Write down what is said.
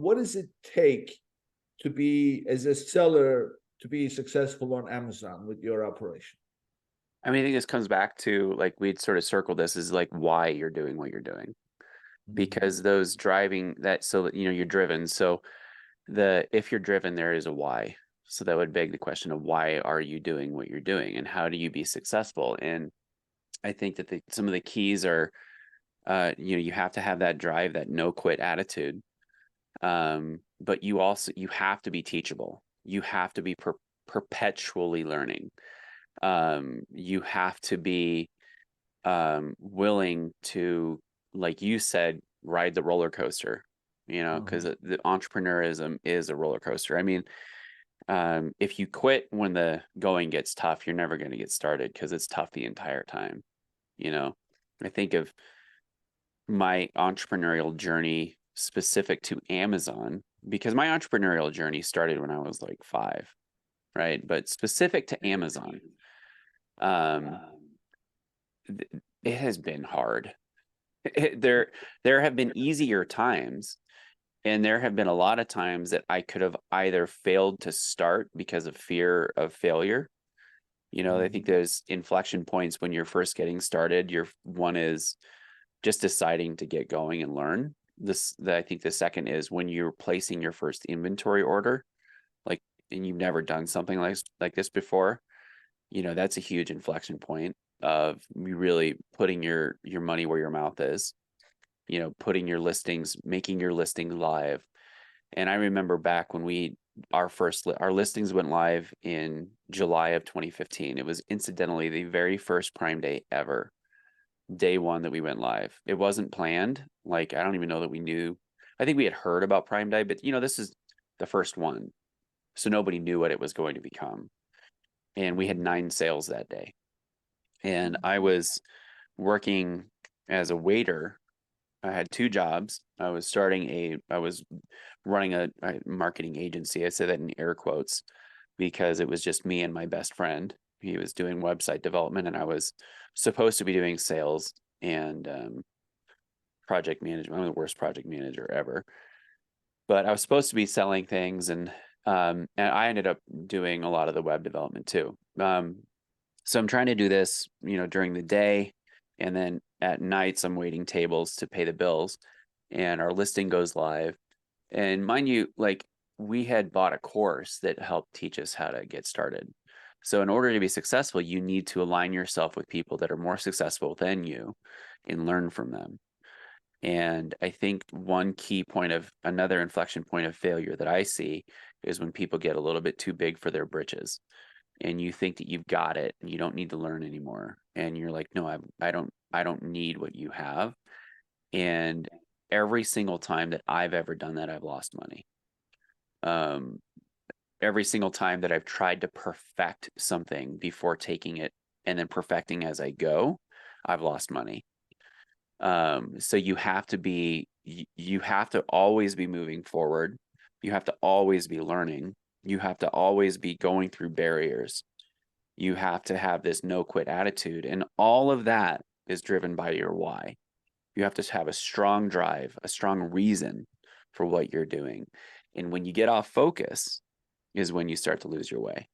What does it take to be as a seller to be successful on Amazon with your operation? I mean, I think this comes back to like we'd sort of circled this is like why you're doing what you're doing. Mhm. Because those driving that so that, you're driven. So the if you're driven, there is a why. So that would beg the question of why are you doing what you're doing and how do you be successful? And I think that some of the keys are you have to have that drive, that no quit attitude. But you have to be teachable. You have to be perpetually learning. You have to be willing to, like you said, ride the roller coaster, because Mhm. the entrepreneurism is a roller coaster. I mean, if you quit when the going gets tough, you're never going to get started because it's tough the entire time. You know, I think of my entrepreneurial journey specific to Amazon because my entrepreneurial journey started when I was like 5, right? But specific to Amazon, um, it has been hard. There have been easier times, and there have been a lot of times that I could have either failed to start because of fear of failure. I think Mhm. there's inflection points when you're first getting started. One is just deciding to get going and learn. I think the second is when you're placing your first inventory order, like, and you've never done something like this before. That's a huge inflection point of you really putting your money where your mouth is, putting your listings, making your listing live. And I remember back when our listings went live in July of 2015. It was incidentally the very first Prime Day ever, day one that we went live. It wasn't planned. Like, I don't even know that we knew. I think we had heard about Prime Day, but this is the first one. So nobody knew what it was going to become. And we had Mhm. 9 sales that day. And I was working as a waiter. I had 2 jobs. I was running a marketing agency. I say that in air quotes because it was just me and my best friend. He was doing website development, and I was supposed to be doing sales and project management. I'm the worst project manager ever, but I was supposed to be selling things, and I ended up doing a lot of the web development too. So I'm trying to do this, during the day, and then at nights I'm waiting tables to pay the bills, and our listing goes live. And mind you, like we had bought a course that helped teach us how to get started. So in order to be successful, you need to align yourself with people that are more successful than you and learn from them. And I think one key point of another inflection point of failure that I see is when people get a little bit too big for their britches and you think that you've got it and you don't need to learn anymore. And you're like, no, I don't need what you have. And every single time that I've ever done that, I've lost money. Um, every single time that I've tried to perfect something before taking it and then perfecting as I go, I've lost money. So you have to always be moving forward. You have to always be learning. You have to always be going through barriers. You have to have this no quit attitude. And all of that is driven by your why. You have to have a strong drive, a strong reason for what you're doing. And when you get off focus is when you start to lose your way.